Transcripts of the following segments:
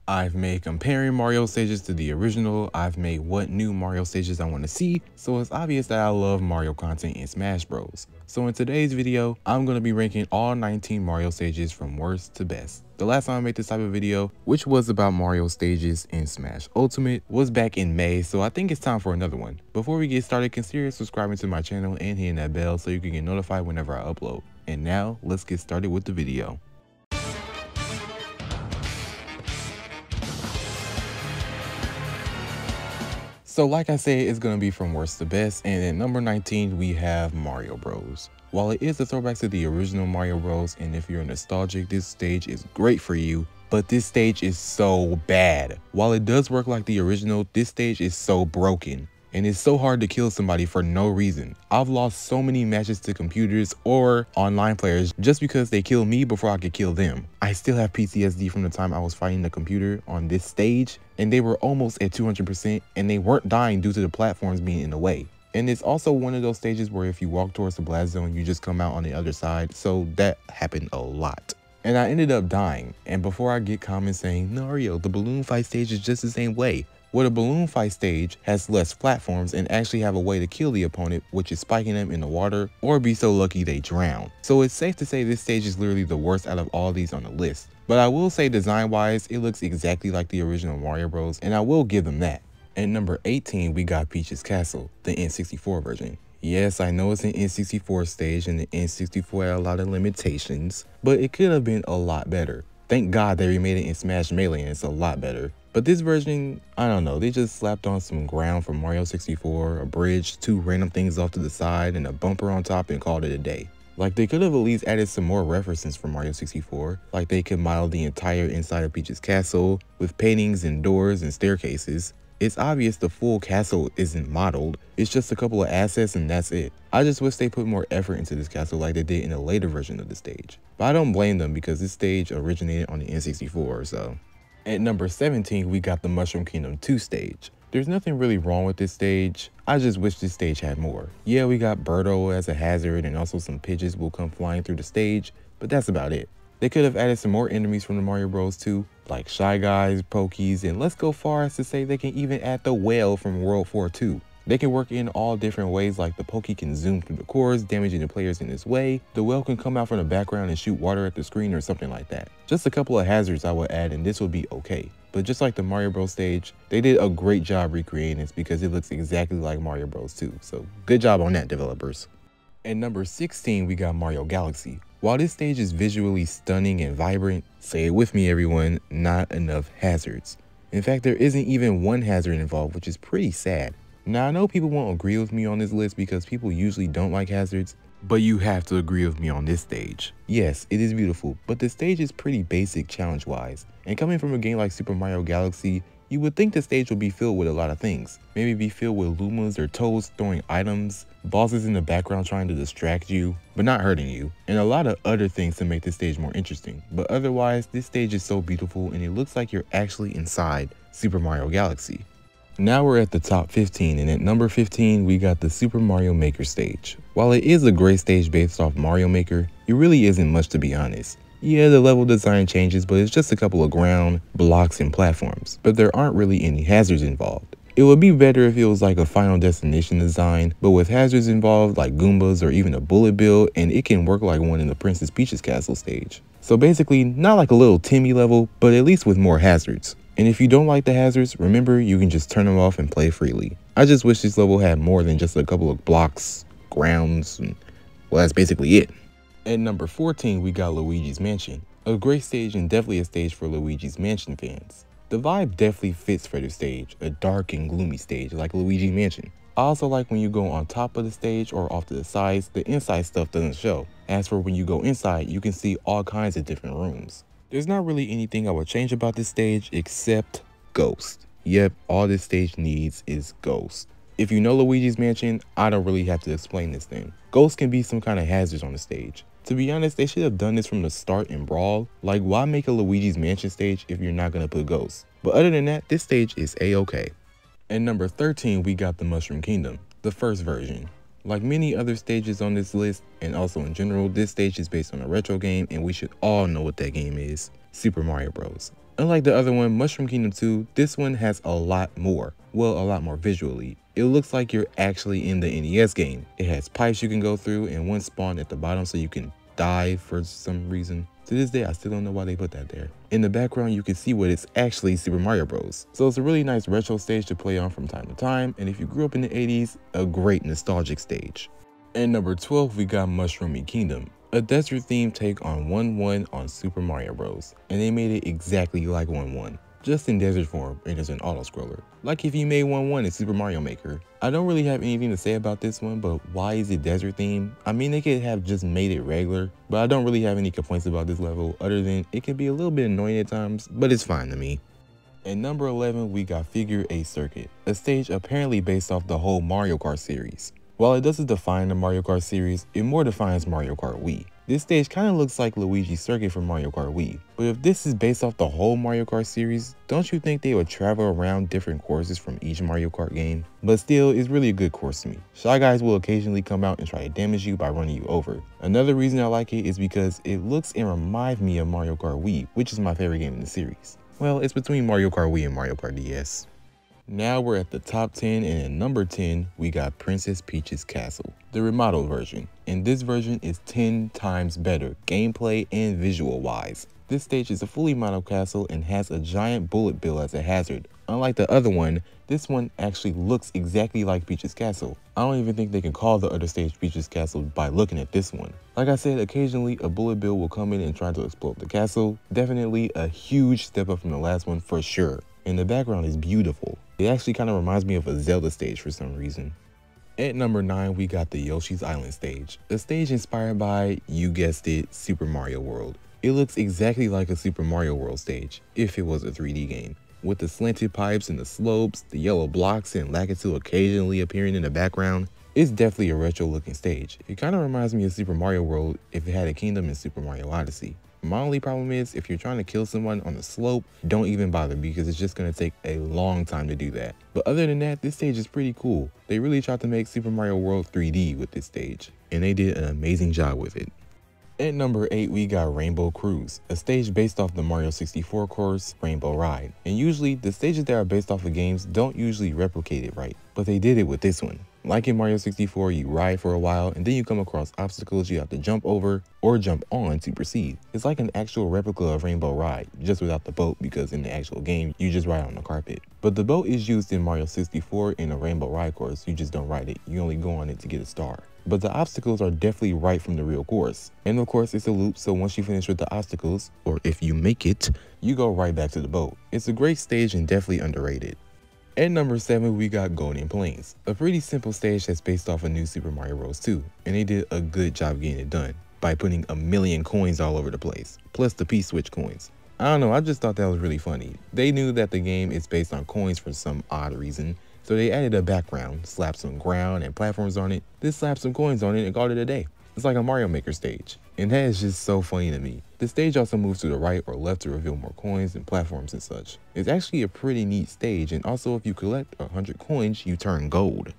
I've made comparing Mario stages to the original, I've made what new Mario stages I want to see, so it's obvious that I love Mario content in Smash Bros. So in today's video, I'm going to be ranking all 19 Mario stages from worst to best. The last time I made this type of video, which was about Mario stages in Smash Ultimate, was back in May, so I think it's time for another one. Before we get started, consider subscribing to my channel and hitting that bell so you can get notified whenever I upload. And now, let's get started with the video. So like I said, it's going to be from worst to best, and at number 19 we have Mario Bros. While it is a throwback to the original Mario Bros, and if you're nostalgic, this stage is great for you, but this stage is so bad. While it does work like the original, this stage is so broken. And it's so hard to kill somebody for no reason. I've lost so many matches to computers or online players just because they killed me before I could kill them. I still have PTSD from the time I was fighting the computer on this stage, and they were almost at 200% and they weren't dying due to the platforms being in the way. And it's also one of those stages where if you walk towards the blast zone, you just come out on the other side, so that happened a lot. And I ended up dying, and before I get comments saying, "Mario, the balloon fight stage is just the same way." Well, the balloon fight stage has less platforms and actually have a way to kill the opponent, which is spiking them in the water or be so lucky they drown. So it's safe to say this stage is literally the worst out of all these on the list. But I will say design wise, it looks exactly like the original Mario Bros, and I will give them that. At number 18, we got Peach's Castle, the N64 version. Yes, I know it's an N64 stage and the N64 had a lot of limitations, but it could have been a lot better. Thank God they remade it in Smash Melee and it's a lot better. But this version, I don't know, they just slapped on some ground from Mario 64, a bridge, 2 random things off to the side, and a bumper on top and called it a day. Like they could have at least added some more references from Mario 64, like they could model the entire inside of Peach's castle with paintings and doors and staircases. It's obvious the full castle isn't modeled, it's just a couple of assets and that's it. I just wish they put more effort into this castle like they did in a later version of the stage. But I don't blame them because this stage originated on the N64, so. At number 17, we got the Mushroom Kingdom 2 stage. There's nothing really wrong with this stage, I just wish this stage had more. Yeah, we got Birdo as a hazard and also some pigeons will come flying through the stage, but that's about it. They could have added some more enemies from the Mario Bros 2, like Shy Guys, Pokies, and let's go far as to say they can even add the whale from World 4 2. They can work in all different ways, like the Poke can zoom through the cores, damaging the players in this way. The whale can come out from the background and shoot water at the screen or something like that. Just a couple of hazards I would add and this would be okay. But just like the Mario Bros stage, they did a great job recreating this because it looks exactly like Mario Bros 2. So good job on that, developers. At number 16, we got Mario Galaxy. While this stage is visually stunning and vibrant, say it with me everyone, not enough hazards. In fact, there isn't even one hazard involved, which is pretty sad. Now, I know people won't agree with me on this list because people usually don't like hazards, but you have to agree with me on this stage. Yes, it is beautiful, but the stage is pretty basic challenge-wise. And coming from a game like Super Mario Galaxy, you would think the stage would be filled with a lot of things. Maybe be filled with Lumas or Toads throwing items, bosses in the background trying to distract you, but not hurting you, and a lot of other things to make this stage more interesting. But otherwise, this stage is so beautiful and it looks like you're actually inside Super Mario Galaxy. Now we're at the top 15, and at number 15, we got the Super Mario Maker stage. While it is a great stage based off Mario Maker, it really isn't much to be honest. Yeah, the level design changes, but it's just a couple of ground, blocks, and platforms, but there aren't really any hazards involved. It would be better if it was like a Final Destination design, but with hazards involved like Goombas or even a bullet bill, and it can work like one in the Princess Peach's castle stage. So basically, not like a little Timmy level, but at least with more hazards. And if you don't like the hazards, remember you can just turn them off and play freely. I just wish this level had more than just a couple of blocks, grounds, and well, that's basically it. At number 14, we got Luigi's Mansion. A great stage and definitely a stage for Luigi's Mansion fans. The vibe definitely fits for the stage, a dark and gloomy stage like Luigi's Mansion. I also like when you go on top of the stage or off to the sides, the inside stuff doesn't show. As for when you go inside, you can see all kinds of different rooms. There's not really anything I would change about this stage except Ghost. Yep, all this stage needs is Ghost. If you know Luigi's Mansion, I don't really have to explain this thing. Ghost can be some kind of hazards on the stage. To be honest, they should have done this from the start in Brawl. Like, why make a Luigi's Mansion stage if you're not gonna put Ghosts? But other than that, this stage is a-okay. At number 13, we got the Mushroom Kingdom, the first version. Like many other stages on this list, and also in general, this stage is based on a retro game and we should all know what that game is, Super Mario Bros. Unlike the other one, Mushroom Kingdom 2, this one has a lot more. Well, a lot more visually. It looks like you're actually in the NES game. It has pipes you can go through and one spawn at the bottom so you can dive for some reason. To this day, I still don't know why they put that there. In the background, you can see what is actually Super Mario Bros. So it's a really nice retro stage to play on from time to time, and if you grew up in the 80s, a great nostalgic stage. At number 12, we got Mushroomy Kingdom, a desert-themed take on 1-1 on Super Mario Bros. And they made it exactly like 1-1, just in desert form and as an auto-scroller. Like if you made 1-1 in Super Mario Maker. I don't really have anything to say about this one, but why is it desert themed? I mean, they could have just made it regular, but I don't really have any complaints about this level other than it can be a little bit annoying at times, but it's fine to me. At number 11, we got Figure 8 Circuit, a stage apparently based off the whole Mario Kart series. While it doesn't define the Mario Kart series, it more defines Mario Kart Wii. This stage kind of looks like Luigi's Circuit from Mario Kart Wii, but if this is based off the whole Mario Kart series, don't you think they would travel around different courses from each Mario Kart game? But still, it's really a good course to me. Shy Guys will occasionally come out and try to damage you by running you over. Another reason I like it is because it looks and reminds me of Mario Kart Wii, which is my favorite game in the series. Well, it's between Mario Kart Wii and Mario Kart DS. Now we're at the top 10, and at number 10, we got Princess Peach's Castle, the remodeled version. And this version is 10 times better, gameplay and visual wise. This stage is a fully modeled castle and has a giant bullet bill as a hazard. Unlike the other one, this one actually looks exactly like Peach's Castle. I don't even think they can call the other stage Peach's Castle by looking at this one. Like I said, occasionally a bullet bill will come in and try to explode the castle. Definitely a huge step up from the last one for sure. And the background is beautiful. It actually kind of reminds me of a Zelda stage for some reason. At number 9, we got the Yoshi's Island stage, a stage inspired by, you guessed it, Super Mario World. It looks exactly like a Super Mario World stage, if it was a 3D game. With the slanted pipes and the slopes, the yellow blocks and Lakitu occasionally appearing in the background, it's definitely a retro looking stage. It kind of reminds me of Super Mario World if it had a kingdom in Super Mario Odyssey. My only problem is if you're trying to kill someone on the slope, don't even bother because it's just going to take a long time to do that. But other than that, this stage is pretty cool. They really tried to make Super Mario World 3D with this stage, and they did an amazing job with it. At number 8, we got Rainbow Cruise, a stage based off the Mario 64 course, Rainbow Ride. And usually, the stages that are based off of games don't usually replicate it right, but they did it with this one. Like in Mario 64, you ride for a while and then you come across obstacles you have to jump over or jump on to proceed. It's like an actual replica of Rainbow Ride, just without the boat because in the actual game, you just ride on the carpet. But the boat is used in Mario 64 in a Rainbow Ride course, you just don't ride it, you only go on it to get a star. But the obstacles are definitely right from the real course. And of course, it's a loop, so once you finish with the obstacles, or if you make it, you go right back to the boat. It's a great stage and definitely underrated. At number 7, we got Golden Plains, a pretty simple stage that's based off of New Super Mario Bros. 2, and they did a good job getting it done by putting a million coins all over the place, plus the P-Switch coins. I don't know, I just thought that was really funny. They knew that the game is based on coins for some odd reason, so they added a background, slapped some ground and platforms on it, then slapped some coins on it and called it a day. It's like a Mario Maker stage, and that is just so funny to me. The stage also moves to the right or left to reveal more coins and platforms and such. It's actually a pretty neat stage, and also if you collect 100 coins, you turn gold.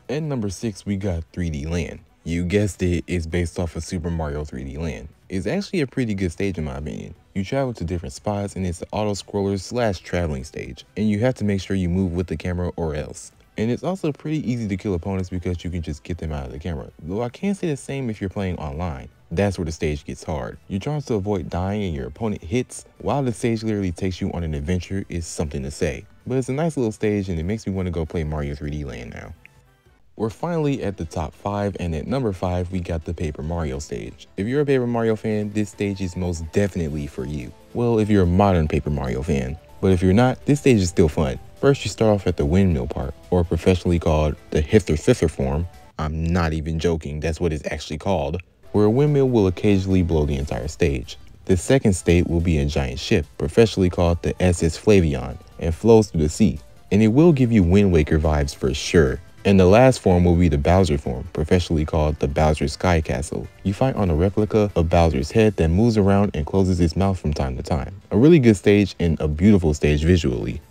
At number 6, we got 3D Land. You guessed it, it's based off of Super Mario 3D Land. It's actually a pretty good stage in my opinion. You travel to different spots and it's an auto-scroller / traveling stage, and you have to make sure you move with the camera or else. And it's also pretty easy to kill opponents because you can just get them out of the camera. Though I can't say the same if you're playing online. That's where the stage gets hard. You're trying to avoid dying and your opponent hits, while the stage literally takes you on an adventure is something to say. But it's a nice little stage and it makes me want to go play Mario 3D Land now. We're finally at the top 5, and at number 5, we got the Paper Mario stage. If you're a Paper Mario fan, this stage is most definitely for you. Well, if you're a modern Paper Mario fan. But if you're not, this stage is still fun. First, you start off at the windmill part, or professionally called the hither-thither form. I'm not even joking, that's what it's actually called, where a windmill will occasionally blow the entire stage. The second state will be a giant ship, professionally called the SS Flavion, and flows through the sea. And it will give you Wind Waker vibes for sure. And the last form will be the Bowser form, professionally called the Bowser Sky Castle. You fight on a replica of Bowser's head that moves around and closes its mouth from time to time. A really good stage and a beautiful stage visually.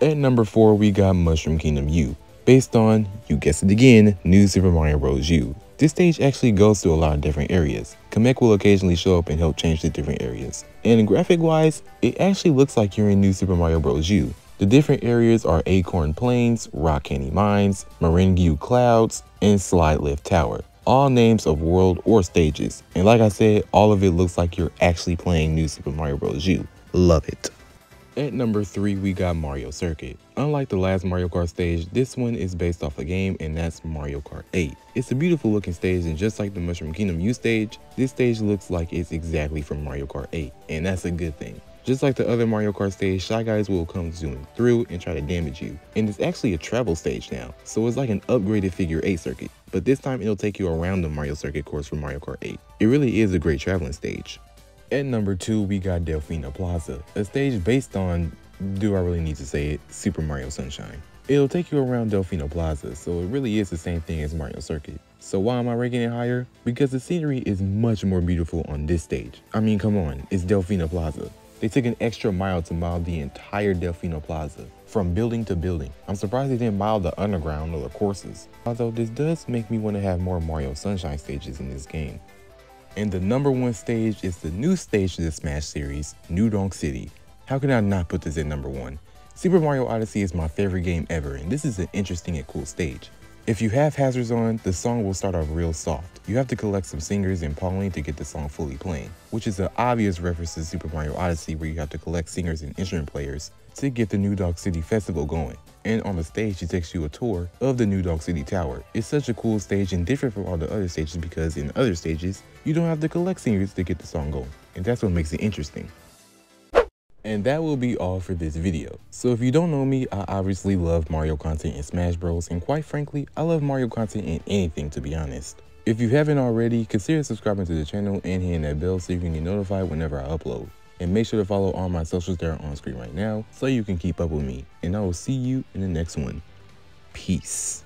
At number 4, we got Mushroom Kingdom U, based on, you guessed it again, New Super Mario Bros. U. This stage actually goes through a lot of different areas. Kamek will occasionally show up and help change the different areas. And graphic wise, it actually looks like you're in New Super Mario Bros. U. The different areas are Acorn Plains, Rock Candy Mines, Meringue Clouds, and Slide Lift Tower. All names of world or stages. And like I said, all of it looks like you're actually playing New Super Mario Bros. U. Love it. At number 3, we got Mario Circuit. Unlike the last Mario Kart stage, this one is based off a game, and that's Mario Kart 8. It's a beautiful looking stage, and just like the Mushroom Kingdom U stage, this stage looks like it's exactly from Mario Kart 8, and that's a good thing. Just like the other Mario Kart stage, Shy Guys will come zooming through and try to damage you. And it's actually a travel stage now, so it's like an upgraded figure 8 circuit, but this time it'll take you around the Mario Circuit course from Mario Kart 8. It really is a great traveling stage. At number 2, we got DELFINO Plaza, a stage based on, do I really need to say it, Super Mario Sunshine. It'll take you around DELFINO Plaza, so it really is the same thing as Mario Circuit. So why am I ranking it higher? Because the scenery is much more beautiful on this stage. I mean, come on, it's DELFINO Plaza. They took an extra mile to mile the entire DELFINO Plaza, from building to building. I'm surprised they didn't mile the underground or the courses. Although this does make me want to have more Mario Sunshine stages in this game. And the number 1 stage is the new stage to the Smash series, New Donk City. How can I not put this at number 1? Super Mario Odyssey is my favorite game ever, and this is an interesting and cool stage. If you have hazards on, the song will start off real soft. You have to collect some singers and polling to get the song fully playing, which is an obvious reference to Super Mario Odyssey where you have to collect singers and instrument players to get the New Donk City Festival going. And on the stage, it takes you a tour of the New Donk City Tower. It's such a cool stage and different from all the other stages because in other stages, you don't have to collect singers to get the song going. And that's what makes it interesting. And that will be all for this video. So if you don't know me, I obviously love Mario content in Smash Bros. And quite frankly, I love Mario content in anything, to be honest. If you haven't already, consider subscribing to the channel and hitting that bell so you can get notified whenever I upload. And make sure to follow all my socials that are on screen right now so you can keep up with me. And I will see you in the next one. Peace.